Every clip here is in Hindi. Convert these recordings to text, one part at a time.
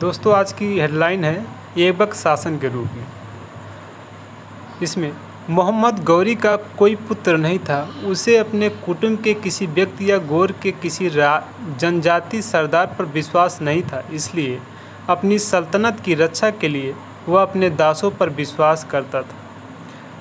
दोस्तों आज की हेडलाइन है ऐबक शासन के रूप में। इसमें मोहम्मद गौरी का कोई पुत्र नहीं था। उसे अपने कुटुंब के किसी व्यक्ति या गौर के किसी जनजाति सरदार पर विश्वास नहीं था, इसलिए अपनी सल्तनत की रक्षा के लिए वह अपने दासों पर विश्वास करता था।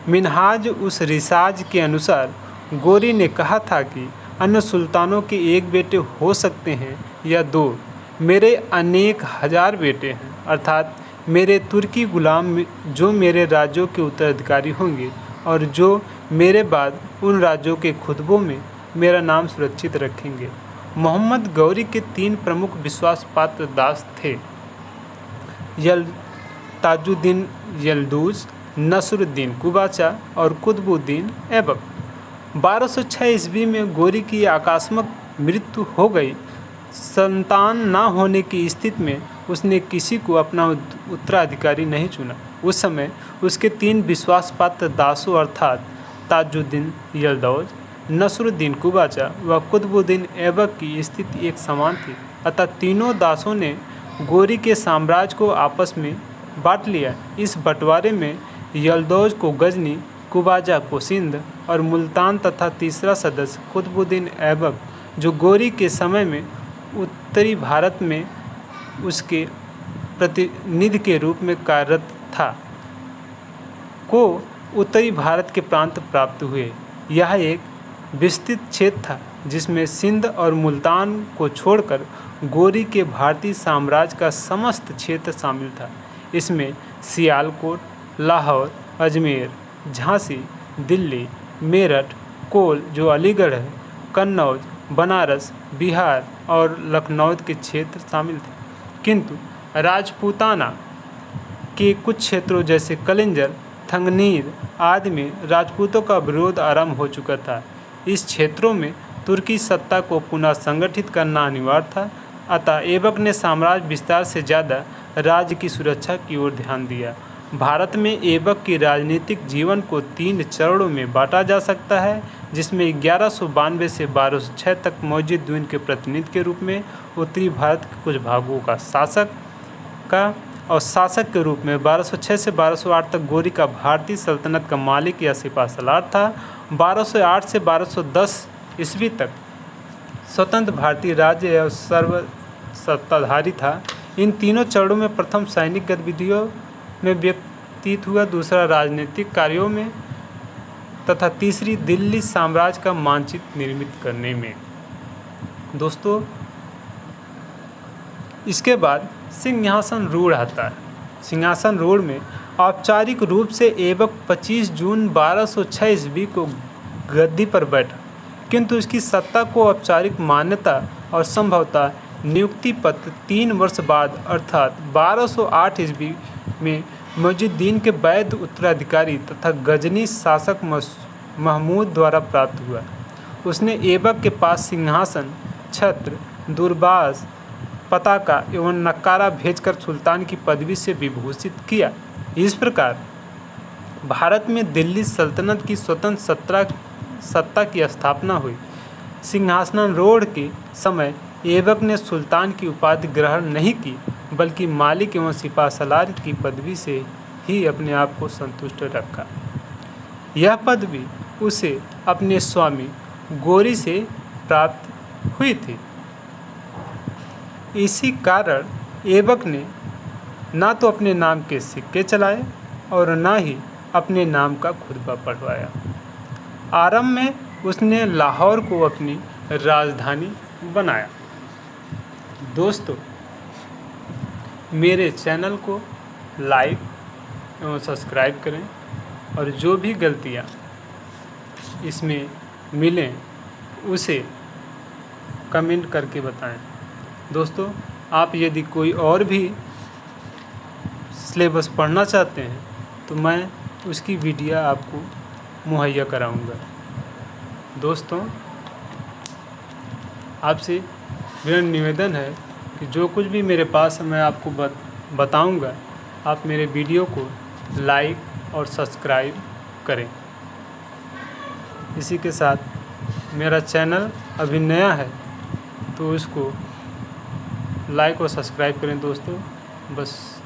मिन्हाज उस रिसाज के अनुसार गौरी ने कहा था कि अन्य सुल्तानों के एक बेटे हो सकते हैं या दो, मेरे अनेक हजार बेटे हैं, अर्थात मेरे तुर्की गुलाम जो मेरे राज्यों के उत्तराधिकारी होंगे और जो मेरे बाद उन राज्यों के खुतबों में मेरा नाम सुरक्षित रखेंगे। मोहम्मद गौरी के 3 प्रमुख विश्वास पात्र दास थे, ताजुद्दीन यल्दूज, नसरुद्दीन कुबाचा और कुतुबुद्दीन ऐबक। 1206 ईस्वी में गौरी की आकस्मिक मृत्यु हो गई। संतान न होने की स्थिति में उसने किसी को अपना उत्तराधिकारी नहीं चुना। उस समय उसके 3 विश्वासपात्र दासों अर्थात ताजुद्दीन यल्दौज, नसरुद्दीन कुबाचा व कुतुबुद्दीन ऐबक की स्थिति एक समान थी। अतः तीनों दासों ने गौरी के साम्राज्य को आपस में बांट लिया। इस बंटवारे में यल्दौज को गजनी, कुबाचा को सिंध और मुल्तान तथा तीसरा सदस्य कुतुबुद्दीन ऐबक, जो गौरी के समय में उत्तरी भारत में उसके प्रतिनिधि के रूप में कार्यरत था, को उत्तरी भारत के प्रांत प्राप्त हुए। यह एक विस्तृत क्षेत्र था जिसमें सिंध और मुल्तान को छोड़कर गौरी के भारतीय साम्राज्य का समस्त क्षेत्र शामिल था। इसमें सियालकोट, लाहौर, अजमेर, झांसी, दिल्ली, मेरठ, कोल जो अलीगढ़ है, कन्नौज, बनारस, बिहार और लखनऊ के क्षेत्र शामिल थे। किंतु राजपूताना के कुछ क्षेत्रों जैसे कलिंजर, थंगनीर आदि में राजपूतों का विरोध आरंभ हो चुका था। इस क्षेत्रों में तुर्की सत्ता को पुनः संगठित करना अनिवार्य था। अतः ऐबक ने साम्राज्य विस्तार से ज़्यादा राज्य की सुरक्षा की ओर ध्यान दिया। भारत में ऐबक के राजनीतिक जीवन को 3 चरणों में बांटा जा सकता है, जिसमें 1192 से 1206 तक मौजूद के प्रतिनिधि के रूप में उत्तरी भारत के कुछ भागों का शासक के रूप में 1206 से 1208 तक गौरी का भारतीय सल्तनत का मालिक या सिपहसालार था। 1208 से 1210 ईस्वी तक स्वतंत्र भारतीय राज्य या सर्वसत्ताधारी था। इन तीनों चरणों में प्रथम सैनिक गतिविधियों में व्यतीत हुआ, दूसरा राजनीतिक कार्यों में तथा तीसरी दिल्ली साम्राज्य का मानचित्र निर्मित करने में। दोस्तों इसके बाद सिंहासन रूढ़ आता है। सिंहासन रूढ़ में औपचारिक रूप से ऐबक 25 जून 1206 ईस्वी को गद्दी पर बैठा, किंतु इसकी सत्ता को औपचारिक मान्यता और संभवतः नियुक्ति पत्र 3 वर्ष बाद अर्थात 1208 ईस्वी में मुइज़ुद्दीन के वैध उत्तराधिकारी तथा गजनी शासक महमूद द्वारा प्राप्त हुआ। उसने ऐबक के पास सिंहासन, छत्र, दूरबाज, पताका एवं नक्कारा भेजकर सुल्तान की पदवी से विभूषित किया। इस प्रकार भारत में दिल्ली सल्तनत की स्वतंत्र सत्ता की स्थापना हुई। सिंहासनारूढ़ के समय ऐबक ने सुल्तान की उपाधि ग्रहण नहीं की, बल्कि मालिक एवं सिपहसालार की पदवी से ही अपने आप को संतुष्ट रखा। यह पदवी उसे अपने स्वामी गौरी से प्राप्त हुई थी। इसी कारण ऐबक ने ना तो अपने नाम के सिक्के चलाए और ना ही अपने नाम का खुतबा पढ़वाया। आरंभ में उसने लाहौर को अपनी राजधानी बनाया। दोस्तों मेरे चैनल को लाइक एवं सब्सक्राइब करें और जो भी गलतियाँ इसमें मिलें उसे कमेंट करके बताएं। दोस्तों आप यदि कोई और भी सिलेबस पढ़ना चाहते हैं तो मैं उसकी वीडियो आपको मुहैया कराऊंगा। दोस्तों आपसे मेरा निवेदन है कि जो कुछ भी मेरे पास है मैं आपको बताऊंगा, आप मेरे वीडियो को लाइक और सब्सक्राइब करें। इसी के साथ मेरा चैनल अभी नया है तो उसको लाइक और सब्सक्राइब करें दोस्तों। बस